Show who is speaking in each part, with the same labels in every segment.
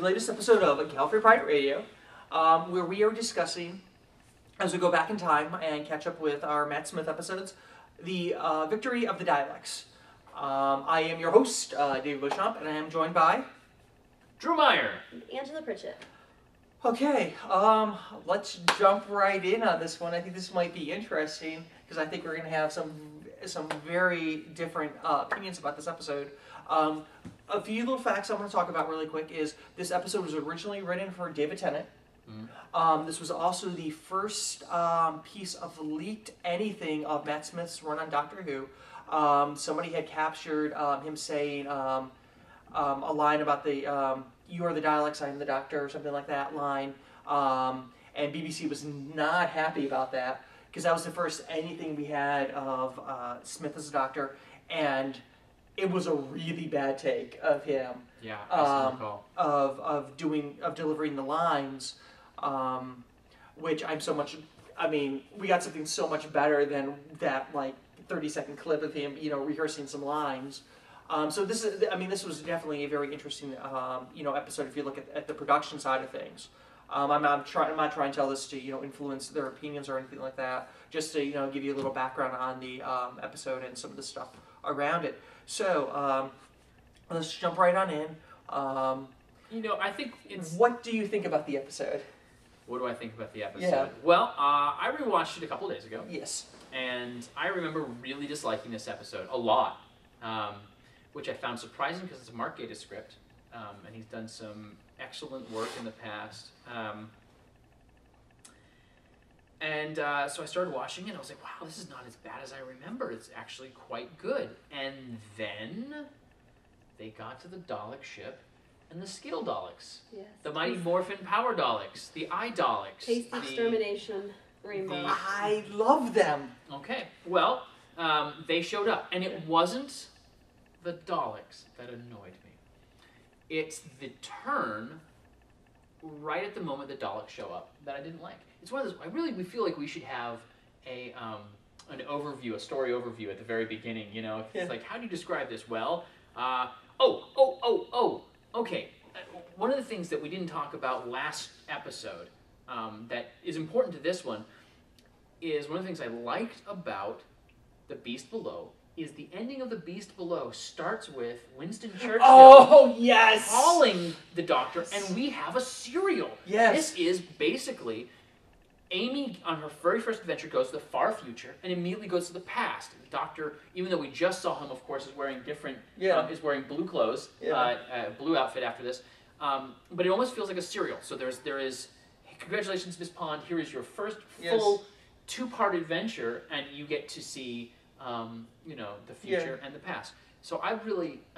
Speaker 1: latest episode of Gallifrey Pirate Radio, where we are discussing, as we go back in time and catch up with our Matt Smith episodes, the victory of the Daleks. I am your host, David Beauchamp, and I am joined by...
Speaker 2: Drew Meyer.
Speaker 3: Angela Pritchett.
Speaker 1: Okay, let's jump right in on this one. I think this might be interesting, because I think we're going to have some very different opinions about this episode. A few little facts I want to talk about really quick is this episode was originally written for David Tennant. This was also the first piece of leaked anything of Matt Smith's run on Doctor Who. Somebody had captured him saying a line about the "You are the Daleks, I am the Doctor," or something like that line. And BBC was not happy about that because that was the first anything we had of Smith as a Doctor, and it was a really bad take of him.
Speaker 2: Yeah, I recall.
Speaker 1: Of delivering the lines, which I'm so much. I mean, we got something so much better than that, like 30-second clip of him, rehearsing some lines. So this is. I mean, this was definitely a very interesting, episode if you look at the production side of things. I'm not trying to tell this to influence their opinions or anything like that. Just to give you a little background on the episode and some of the stuff around it. So let's jump right on in.
Speaker 2: I think it's...
Speaker 1: What do you think about the episode?
Speaker 2: What do I think about the episode?
Speaker 1: Yeah.
Speaker 2: Well, I rewatched it a couple days ago.
Speaker 1: Yes.
Speaker 2: And I remember really disliking this episode a lot, which I found surprising because it's a Mark Gatiss script, and he's done some excellent work in the past. So I started watching it, and I was like, wow, this is not as bad as I remember. It's actually quite good. And then they got to the Dalek ship and the Skittle Daleks.
Speaker 3: Yes.
Speaker 2: The mighty Morphin Power Daleks. The Eye Daleks.
Speaker 3: Tasty Extermination Rainbow.
Speaker 1: I love them.
Speaker 2: Okay. Well, they showed up. And it wasn't the Daleks that annoyed me. It's the turn right at the moment the Daleks show up that I didn't like. It's one of those. We feel like we should have an overview, a story overview at the very beginning. It's like, how do you describe this? Well, okay. One of the things that we didn't talk about last episode that is important to this one is one of the things I liked about The Beast Below is the ending of The Beast Below starts with Winston Churchill calling the Doctor, and we have a serial.
Speaker 1: Yes.
Speaker 2: This is basically Amy, on her very first adventure, goes to the far future and immediately goes to the past. The Doctor, even though we just saw him, of course, is wearing different, is wearing blue clothes, blue outfit after this, but it almost feels like a serial. So there is, hey, congratulations, Miss Pond, here is your first full two-part adventure, and you get to see the future and the past. So I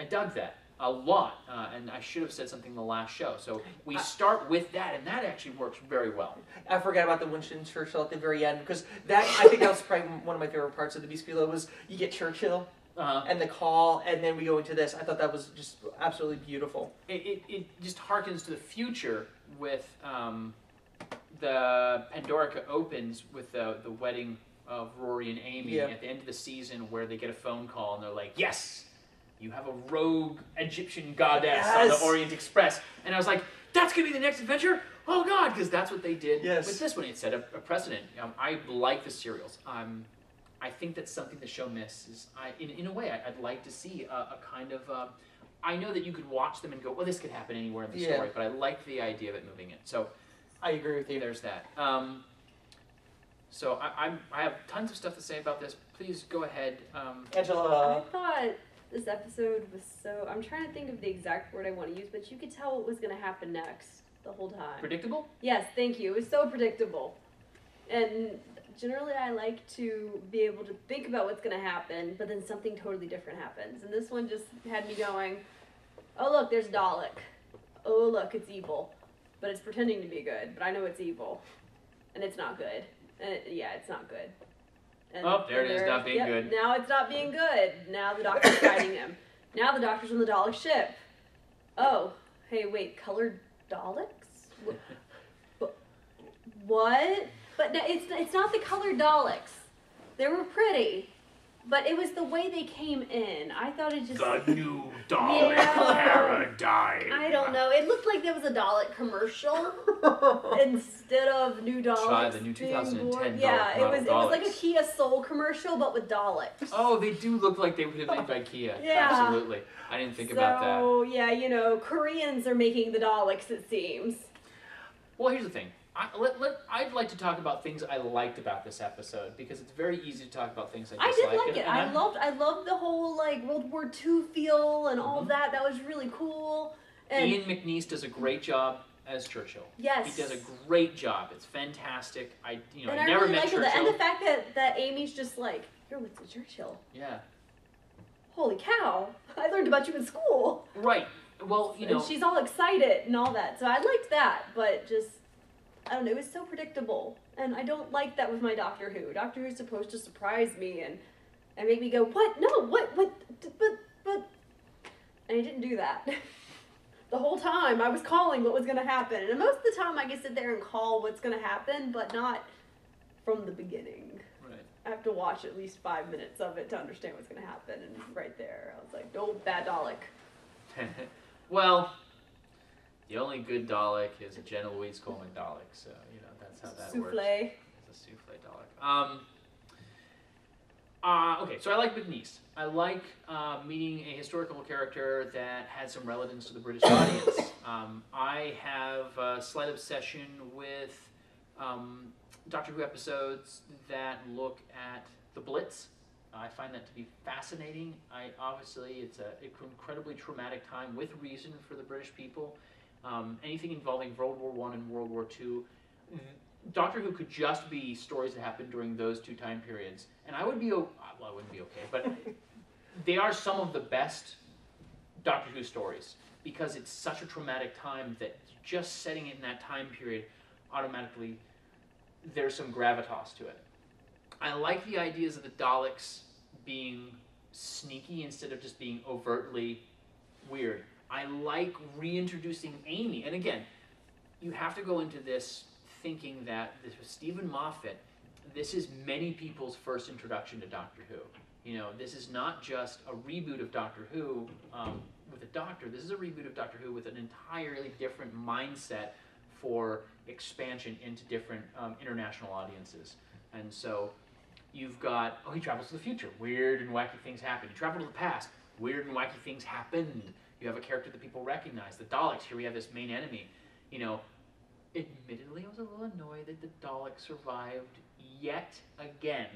Speaker 2: dug that a lot, and I should have said something in the last show. So we start with that, and that actually works very well.
Speaker 1: I forgot about the Winston Churchill at the very end, because I think that was probably one of my favorite parts of The Beast Below was you get Churchill and the call, and then we go into this. I thought that was just absolutely beautiful.
Speaker 2: It just harkens to the future with the Pandorica opens with the wedding of Rory and Amy at the end of the season where they get a phone call and they're like, yes, you have a rogue Egyptian goddess on the Orient Express. And I was like, that's going to be the next adventure? Oh, God, because that's what they did with this one. It set a precedent. I like the serials. I think that's something the show misses. In a way, I'd like to see a kind of... I know that you could watch them and go, well, this could happen anywhere in the story, but I like the idea of it moving it. So
Speaker 1: I agree with you.
Speaker 2: There's that. So I have tons of stuff to say about this. Please go ahead.
Speaker 1: Angela.
Speaker 3: I thought this episode was so... I'm trying to think of the exact word I want to use, but you could tell what was going to happen next the whole time.
Speaker 2: Predictable?
Speaker 3: Yes, thank you. It was so predictable. And generally I like to be able to think about what's going to happen, but then something totally different happens. And this one just had me going, oh, look, there's Dalek. Oh, look, it's evil. But it's pretending to be good, but I know it's evil. And it's not good. And it's not good. And
Speaker 2: there it is, not being good.
Speaker 3: Now it's not being good. Now the Doctor's fighting him. Now the Doctor's on the Dalek ship. Oh, hey, wait, colored Daleks? What? But no, it's not the colored Daleks. They were pretty. But it was the way they came in. I thought it just...
Speaker 2: The new Dalek paradise.
Speaker 3: I don't know. It looked like there was a Dalek commercial instead of new Daleks.
Speaker 2: Try the new 2010
Speaker 3: Yeah,
Speaker 2: Dalek.
Speaker 3: it was like a Kia Soul commercial, but with Daleks.
Speaker 2: Oh, they do look like they would have been made by Kia.
Speaker 3: Yeah.
Speaker 2: Absolutely. I didn't think about that.
Speaker 3: So, yeah, you know, Koreans are making the Daleks, it seems.
Speaker 2: Well, here's the thing. I'd like to talk about things I liked about this episode, because it's very easy to talk about things I disliked.
Speaker 3: I did like it. I loved the whole like World War II feel and all that. That was really cool. And
Speaker 2: Ian McNeice does a great job as Churchill.
Speaker 3: Yes,
Speaker 2: he does a great job. It's fantastic. I never
Speaker 3: really
Speaker 2: met Churchill.
Speaker 3: And the fact that Amy's just like, you're with Churchill.
Speaker 2: Yeah.
Speaker 3: Holy cow! I learned about you in school.
Speaker 2: Right. Well,
Speaker 3: and she's all excited and all that. So I liked that, but just. I don't know, it was so predictable. And I don't like that with my Doctor Who. Doctor Who's supposed to surprise me and make me go, what? No, what? But. And he didn't do that. The whole time I was calling what was going to happen. And most of the time I can sit there and call what's going to happen, but not from the beginning.
Speaker 2: Right.
Speaker 3: I have to watch at least 5 minutes of it to understand what's going to happen. And right there, I was like, no, bad Dalek.
Speaker 2: Well... The only good Dalek is a Jenna Louise Coleman Dalek, so, that's how that works.
Speaker 3: Souffle.
Speaker 2: It's a souffle Dalek. Okay, so I like McNeice. I like meeting a historical character that had some relevance to the British audience. I have a slight obsession with Doctor Who episodes that look at the Blitz. I find that to be fascinating. Obviously, it's an incredibly traumatic time with reason for the British people. Anything involving World War I and World War II, Doctor Who could just be stories that happened during those two time periods. And I would be, well, I wouldn't be okay, but they are some of the best Doctor Who stories, because it's such a traumatic time that just setting it in that time period, automatically, there's some gravitas to it. I like the ideas of the Daleks being sneaky instead of just being overtly weird. I like reintroducing Amy. And again, you have to go into this thinking that this was Stephen Moffat. This is many people's first introduction to Doctor Who. This is not just a reboot of Doctor Who with a Doctor. This is a reboot of Doctor Who with an entirely different mindset for expansion into different international audiences. And so you've got, he travels to the future. Weird and wacky things happen. You travel to the past. Weird and wacky things happened. You have a character that people recognize. The Daleks, here we have this main enemy. Admittedly, I was a little annoyed that the Daleks survived yet again.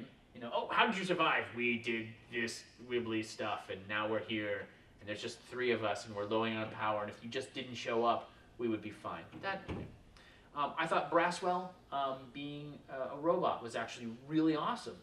Speaker 2: How did you survive? We did this wibbly stuff, and now we're here, and there's just 3 of us, and we're low on power, and if you just didn't show up, we would be fine. I thought Braswell being a robot was actually really awesome.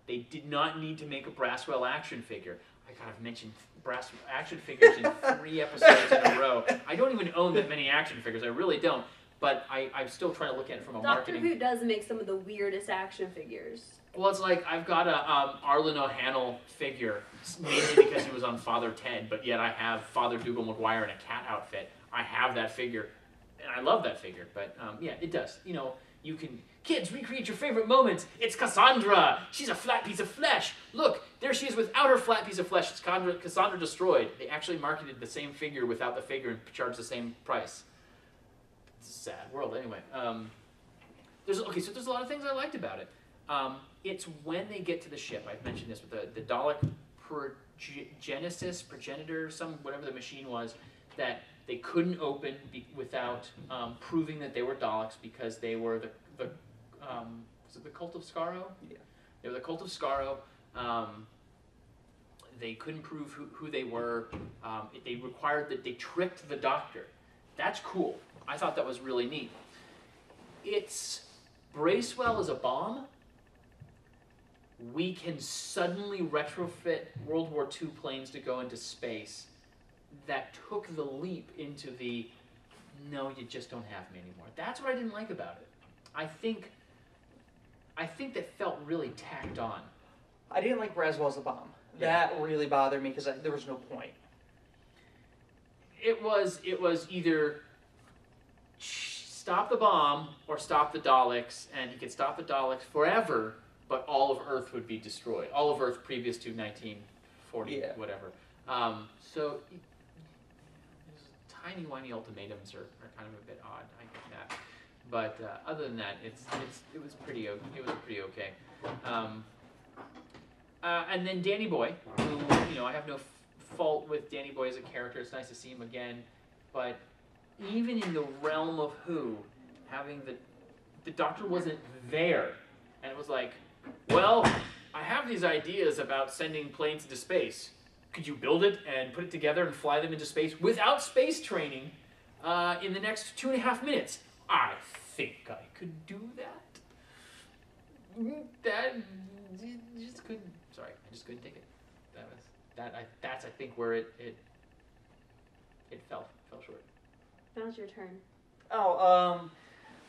Speaker 2: They did not need to make a Braswell action figure. I've mentioned brass action figures in 3 episodes in a row. I don't even own that many action figures. I really don't. But I'm still trying to look at it from a marketing...
Speaker 3: Doctor Who does make some of the weirdest action figures.
Speaker 2: Well, it's like I've got a Arlen O'Hanlon figure, mainly because he was on Father Ted, but yet I have Father Dougal McGuire in a cat outfit. I have that figure, and I love that figure. But yeah, it does. You can... Kids, recreate your favorite moments. It's Cassandra. She's a flat piece of flesh. Look, there she is without her flat piece of flesh. It's Cassandra destroyed. They actually marketed the same figure without the figure and charged the same price. It's a sad world, anyway. So there's a lot of things I liked about it. It's when they get to the ship. I've mentioned this with the Dalek progenitor, whatever the machine was, that they couldn't open without proving that they were Daleks, because they were was it the Cult of Skaro?
Speaker 1: Yeah.
Speaker 2: They were the Cult of Skaro. They couldn't prove who they were. They required that they tricked the Doctor. That's cool. I thought that was really neat. It's Bracewell is a bomb. We can suddenly retrofit World War II planes to go into space. That took the leap into the, no, you just don't have me anymore. That's what I didn't like about it. I think that felt really tacked on.
Speaker 1: I didn't like Braswell's the bomb.
Speaker 2: Yeah.
Speaker 1: That really bothered me because there was no point.
Speaker 2: It was either stop the bomb or stop the Daleks, and he could stop the Daleks forever, but all of Earth would be destroyed. All of Earth previous to 1940, whatever. So tiny whiny ultimatums are kind of a bit odd. I get that, but other than that, it was pretty okay. And then Danny Boy, who I have no fault with Danny Boy as a character. It's nice to see him again, but even in the realm of Who, having the Doctor wasn't there, and it was like, well, I have these ideas about sending planes into space. Could you build it and put it together and fly them into space without space training in the next 2.5 minutes? I think I could do that. That just couldn't. Sorry, I just couldn't take it. That's I think where it fell short.
Speaker 3: Now's your turn.
Speaker 1: Oh,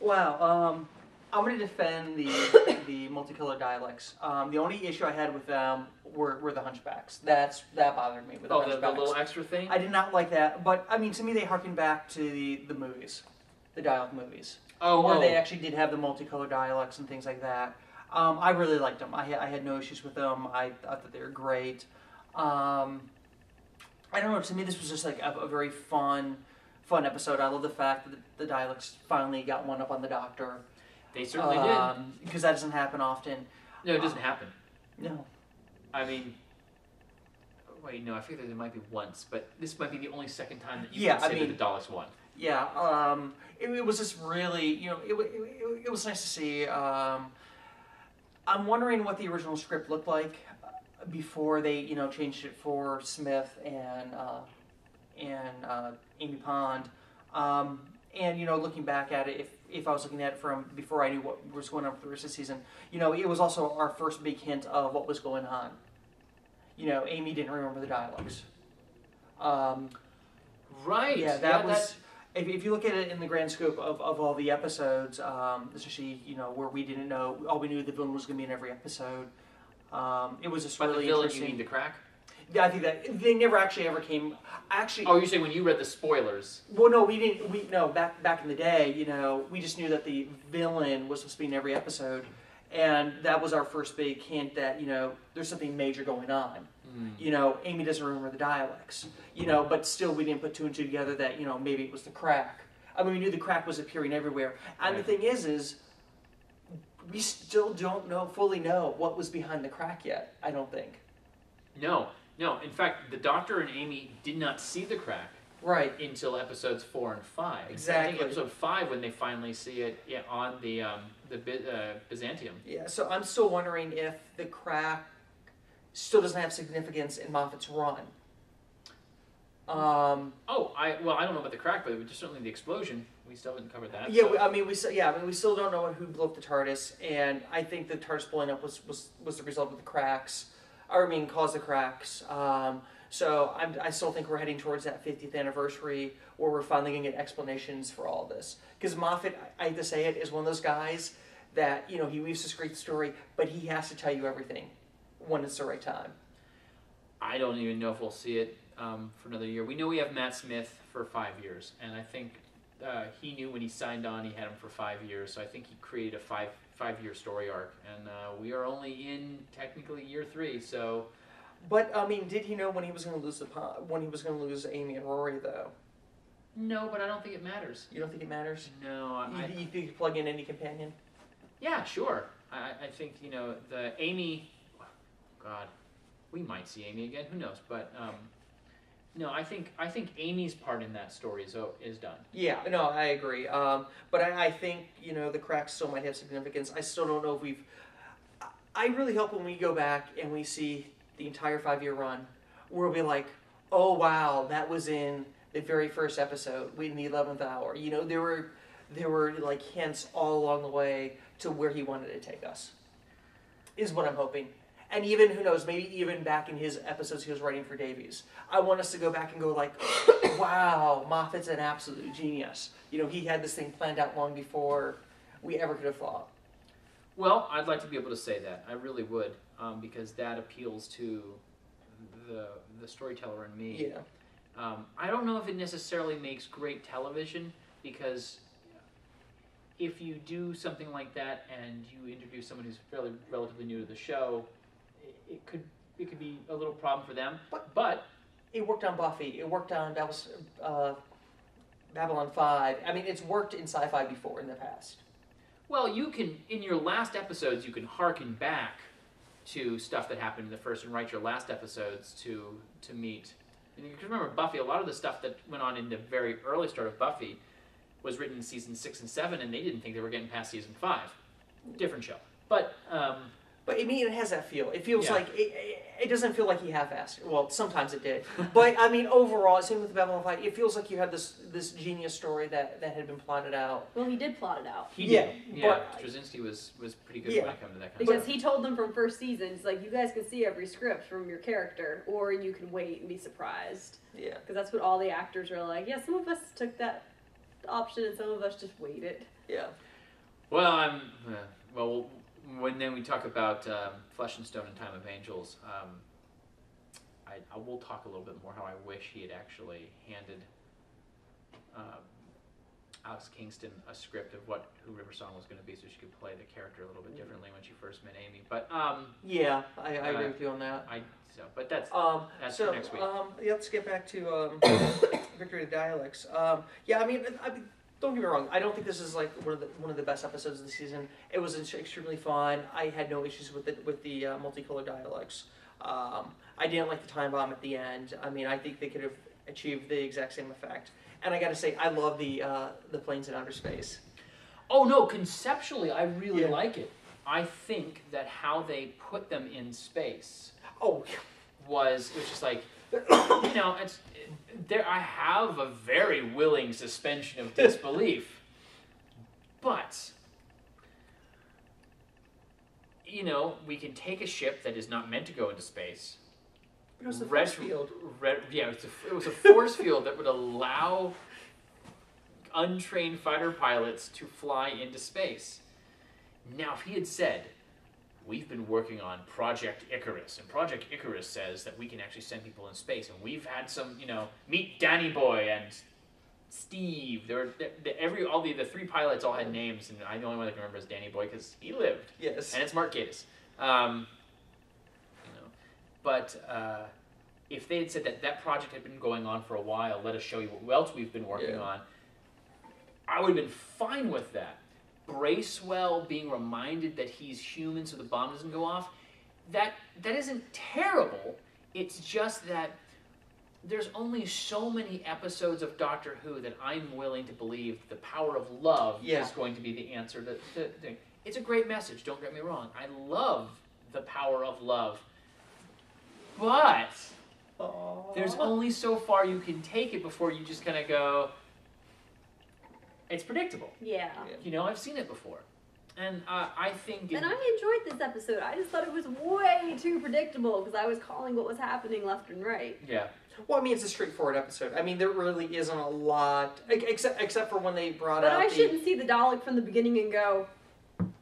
Speaker 1: wow. I'm going to defend the multicolored Daleks. The only issue I had with them were the hunchbacks. That bothered me with the hunchbacks.
Speaker 2: The little extra thing?
Speaker 1: I did not like that, but I mean, to me, they harken back to the movies, the Dalek movies. Where they actually did have the multicolored Daleks and things like that. I really liked them. I had no issues with them. I thought that they were great. I don't know, to me this was just like a very fun episode. I love the fact that the Daleks finally got one up on the Doctor.
Speaker 2: They certainly did.
Speaker 1: Because that doesn't happen often.
Speaker 2: No, it doesn't happen.
Speaker 1: No.
Speaker 2: I mean, wait, no, I figured there might be once, but this might be the only second time that you can say that the Daleks won.
Speaker 1: Yeah, it was just really, it was nice to see. I'm wondering what the original script looked like before they, changed it for Smith and Amy Pond. And, looking back at it, if I was looking at it from before I knew what was going on for the rest of the season, it was also our first big hint of what was going on. Amy didn't remember the Daleks.
Speaker 2: Right.
Speaker 1: Yeah, that was... If you look at it in the grand scope of all the episodes, especially, where we didn't know, all we knew the villain was going to be in every episode. It was just really interesting.
Speaker 2: You mean the crack?
Speaker 1: Yeah, I think that they never actually ever came. Actually.
Speaker 2: Oh, you say when you read the spoilers?
Speaker 1: Well, no, we didn't. No, back in the day, we just knew that the villain was supposed to be in every episode, and that was our first big hint that there's something major going on. Amy doesn't remember the Daleks. But still, we didn't put two and two together that maybe it was the crack. I mean, we knew the crack was appearing everywhere, and right. The thing is we still don't fully know what was behind the crack yet. I don't think.
Speaker 2: No. In fact, the Doctor and Amy did not see the crack until episodes 4 and 5.
Speaker 1: Exactly.
Speaker 2: I think episode 5 when they finally see it on the Byzantium.
Speaker 1: Yeah. So I'm still wondering if the crack still doesn't have significance in Moffat's run.
Speaker 2: I don't know about the crack, but just certainly the explosion. We still haven't covered that.
Speaker 1: Yeah, so. we still don't know who blew up the TARDIS, and I think the TARDIS blowing up was the result of the cracks. Caused the cracks. So I still think we're heading towards that 50th anniversary where we're finally going to get explanations for all this. Because Moffat, I hate to say it, is one of those guys that he weaves this great story, but he has to tell you everything when it's the right time.
Speaker 2: I don't even know if we'll see it for another year. We know we have Matt Smith for 5 years, and I think he knew when he signed on he had him for 5 years, so I think he created a five-year story arc, and we are only in technically year 3, so...
Speaker 1: But, did he know when he was going to lose Amy and Rory, though?
Speaker 2: No, but I don't think it matters.
Speaker 1: You don't think it matters?
Speaker 2: No.
Speaker 1: You think you could plug in any companion?
Speaker 2: Yeah, sure. I think, the Amy... God, we might see Amy again, who knows, but... No, I think Amy's part in that story is done. Yeah, no, I agree. But I think, the cracks still might have significance. I still don't know if we've... I really hope when we go back and we see the entire 5-year run, we'll be like, oh, wow, that was in the very first episode, in the 11th hour. There were like hints all along the way to where he wanted to take us, is what I'm hoping. And even, who knows, maybe even back in his episodes he was writing for Davies. I want us to go back and go like, wow, Moffat's an absolute genius. He had this thing planned out long before we ever could have thought. Well, I'd like to be able to say that. I really would, because that appeals to the storyteller in me. Yeah. I don't know if it necessarily makes great television, because if you do something like that and you introduce someone who's relatively new to the show, it could be a little problem for them. But
Speaker 1: it worked on Buffy. It worked on Babylon 5. I mean, it's worked in sci-fi before in the past.
Speaker 2: Well, you can, in your last episodes, you can harken back to stuff that happened in the first and write your last episodes to meet. And you can remember Buffy, a lot of the stuff that went on in the very early start of Buffy was written in season 6 and 7, and they didn't think they were getting past season 5. Different show. But
Speaker 1: I mean, it has that feel. It feels like it doesn't feel like he half-assed it. Well, sometimes it did, but I mean, overall, same with Babylon 5. It feels like you had this genius story that had been plotted out.
Speaker 3: Well, he did plot it out.
Speaker 2: He did. Yeah, Straczynski was pretty good when it came to that kind of
Speaker 3: because
Speaker 2: stuff.
Speaker 3: he told them from first season, it's like, you guys can see every script from your character, or you can wait and be surprised.
Speaker 1: Yeah.
Speaker 3: Because that's what all the actors are like. Yeah, some of us took that option, and some of us just waited.
Speaker 1: Yeah.
Speaker 2: Well, when then we talk about Flesh and Stone and Time of Angels, I will talk a little bit more how I wish he had actually handed Alex Kingston a script of who River Song was going to be, so she could play the character a little bit differently when she first met Amy. But
Speaker 1: yeah, I agree with you on that.
Speaker 2: But that's for next week.
Speaker 1: Yeah, let's get back to Victory of the Daleks. Yeah, I mean, don't get me wrong. I don't think this is like one of the best episodes of the season. It was extremely fun. I had no issues with the multicolored Daleks. I didn't like the time bomb at the end. I mean, I think they could have achieved the exact same effect. And I got to say, I love the planes in outer space.
Speaker 2: Oh no, conceptually, I really like it. I think that how they put them in space. Was just like, you know, I have a very willing suspension of disbelief, but you know, we can take a ship that is not meant to go into space.
Speaker 1: It was a force field.
Speaker 2: It was a force field that would allow untrained fighter pilots to fly into space. Now, if he had said, we've been working on Project Icarus, and Project Icarus says that we can actually send people in space, and we've had some, you know, meet Danny Boy and Steve. The three pilots all had names, and the only one I can remember is Danny Boy because he lived.
Speaker 1: Yes.
Speaker 2: And it's Mark Gatiss. If they had said that project had been going on for a while, let us show you what else we've been working on, I would have been fine with that. Bracewell being reminded that he's human so the bomb doesn't go off, that isn't terrible. It's just that there's only so many episodes of Doctor Who that I'm willing to believe the power of love is going to be the answer. It's a great message, don't get me wrong. I love the power of love. But there's only so far you can take it before you just kind of go, it's predictable.
Speaker 3: Yeah.
Speaker 2: You know, I've seen it before. And I think...
Speaker 3: And I enjoyed this episode. I just thought it was way too predictable because I was calling what was happening left and right.
Speaker 2: Yeah.
Speaker 1: Well, I mean, it's a straightforward episode. I mean, there really isn't a lot, except for when they brought out
Speaker 3: But I shouldn't see the Dalek from the beginning and go,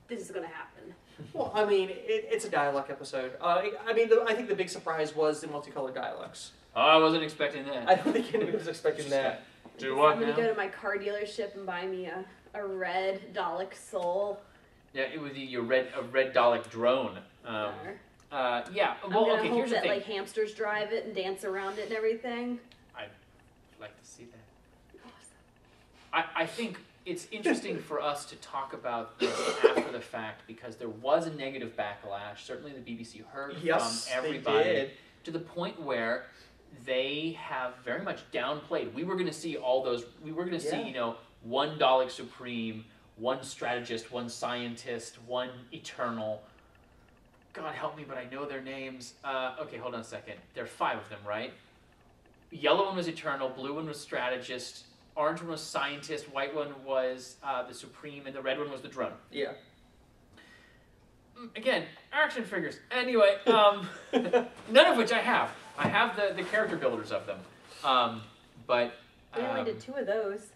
Speaker 3: this is going to happen.
Speaker 1: Well, I mean, it's a dialogue episode. I think the big surprise was the multicolored Daleks.
Speaker 2: Oh, I wasn't expecting that.
Speaker 1: I don't think anybody was expecting that.
Speaker 2: Do what
Speaker 3: I'm
Speaker 2: now?
Speaker 3: going to go to my car dealership and buy me a red Dalek soul.
Speaker 2: Yeah, it would be a red Dalek drone.
Speaker 3: Yeah.
Speaker 2: Well, okay, here's the thing.
Speaker 3: Like hamsters drive it and dance around it and everything.
Speaker 2: I'd like to see that. Awesome. I think it's interesting for us to talk about this after the fact because there was a negative backlash. Certainly the BBC heard from everybody.
Speaker 1: They did.
Speaker 2: To the point where they have very much downplayed. We were going to see all those. We were going to see, you know, one Dalek Supreme, one strategist, one scientist, one Eternal. God help me, but I know their names. Okay, hold on a second. There are 5 of them, right? Yellow one was Eternal, blue one was strategist, orange one was scientist, white one was the Supreme, and the red one was the drone.
Speaker 1: Yeah.
Speaker 2: Again, action figures. Anyway, none of which I have. I have the character builders of them. But
Speaker 3: They only did 2 of those.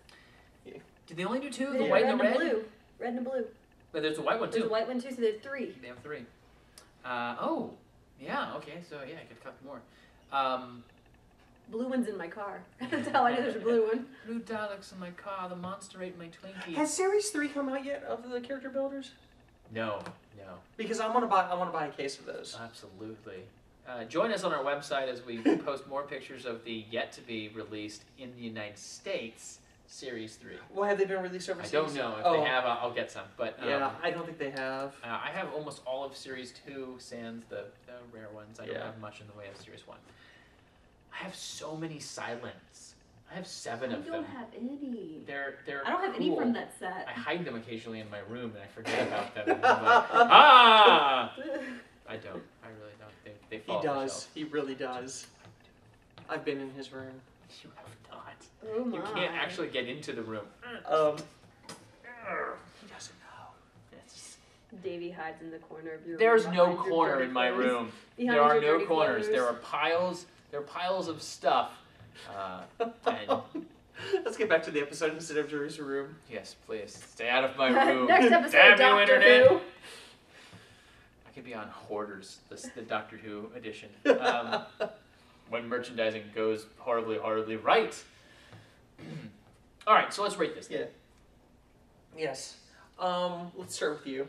Speaker 2: Did they only do 2?
Speaker 3: They
Speaker 2: The
Speaker 3: did
Speaker 2: white and the red?
Speaker 3: blue. Red and blue.
Speaker 2: But there's a white one too.
Speaker 3: There's a white one too, so there's 3.
Speaker 2: They have 3. Yeah, okay, so yeah, I could cut more.
Speaker 3: Blue one's in my car. That's how I know there's a blue one.
Speaker 2: Blue Daleks in my car, the monster ate my Twinkie.
Speaker 1: Has Series 3 come out yet of the character builders?
Speaker 2: No.
Speaker 1: Because I want to buy a case of those.
Speaker 2: Absolutely. Join us on our website as we post more pictures of the yet-to-be-released in the United States Series 3.
Speaker 1: Well, have they been released overseas?
Speaker 2: I don't know. If they have, I'll get some. But
Speaker 1: yeah, I don't think they have.
Speaker 2: I have almost all of Series 2, sans the rare ones. I don't have much in the way of Series 1. I have so many silents. I have 7 of them.
Speaker 3: I don't have any.
Speaker 2: They're
Speaker 3: I don't have any from that set.
Speaker 2: I hide them occasionally in my room and I forget about them. And I'm like, ah! I don't. I really don't. They fall off the shelf.
Speaker 1: He really does. I've been in his room.
Speaker 2: You have not.
Speaker 3: Oh my.
Speaker 2: You can't actually get into the room.
Speaker 1: He doesn't know.
Speaker 3: Davey hides in the corner of your room.
Speaker 2: There's no corner in my room. There are no corners.
Speaker 3: Clothes.
Speaker 2: There are piles of stuff. And
Speaker 1: let's get back to the episode instead of Drew's room.
Speaker 2: Yes, please. Stay out of my room.
Speaker 3: Next episode,
Speaker 2: Damn you,
Speaker 3: Doctor
Speaker 2: Internet.
Speaker 3: Who.
Speaker 2: I could be on Hoarders, the Doctor Who edition. When merchandising goes horribly right. All right, so let's rate this.
Speaker 1: Yeah. Yes. Let's start with you.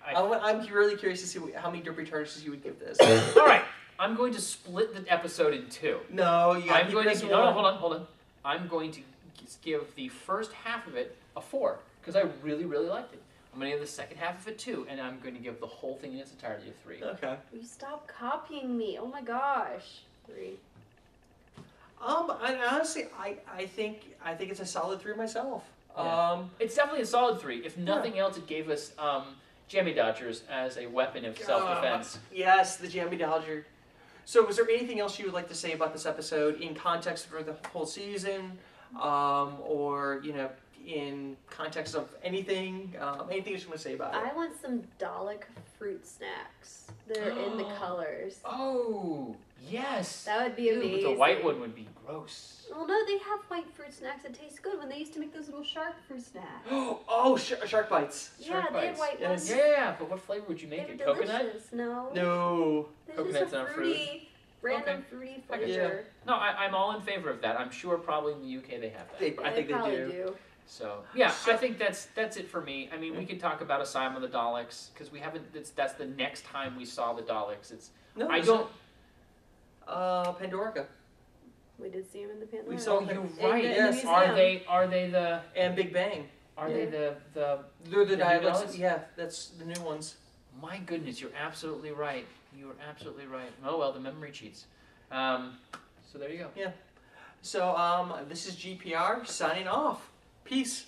Speaker 1: I'm really curious to see how many derpy charges you would give this.
Speaker 2: All right, I'm going to split the episode in 2.
Speaker 1: No, you gotta
Speaker 2: hold on. I'm going to give the first half of it a 4 because I really liked it. I'm going to give the second half of it 2, and I'm going to give the whole thing in its entirety a 3.
Speaker 1: Okay.
Speaker 3: You stop copying me. Oh my gosh. 3.
Speaker 1: Honestly, I think it's a solid 3 myself.
Speaker 2: Yeah. It's definitely a solid 3. If nothing else, it gave us Jammy Dodgers as a weapon of self-defense.
Speaker 1: Yes, the Jammy Dodger. So, was there anything else you would like to say about this episode in context for the whole season, or in context of anything? Anything you want to say about it?
Speaker 3: I want some Dalek fruit snacks. They're in the colors.
Speaker 2: Oh, yes.
Speaker 3: That would be amazing.
Speaker 2: But the white one would be gross.
Speaker 3: Well, no, they have white fruit snacks that taste good when they used to make those little shark fruit snacks.
Speaker 1: Oh, shark bites.
Speaker 3: Yeah, they have white ones.
Speaker 2: Yeah, but what flavor would you make it? Coconut?
Speaker 3: Delicious. No.
Speaker 1: No.
Speaker 2: Coconut's not fruit.
Speaker 3: Random fruity flavor.
Speaker 1: Yeah.
Speaker 2: No, I'm all in favor of that. I'm sure probably in the UK they have that.
Speaker 1: I think they do.
Speaker 2: So yeah, I think that's it for me. I mean, we could talk about Asylum of the Daleks because we haven't. That's the next time we saw the Daleks.
Speaker 1: Pandorica.
Speaker 3: We did see him in the Pandora.
Speaker 1: We saw
Speaker 2: you're right.
Speaker 1: Yes.
Speaker 2: Are they the
Speaker 1: and Big Bang?
Speaker 2: They the
Speaker 1: They're the dialects. Yeah, that's the new ones.
Speaker 2: My goodness, you're absolutely right. You are absolutely right. Oh well, the memory cheats. So there you go.
Speaker 1: Yeah. So this is GPR signing off. Peace.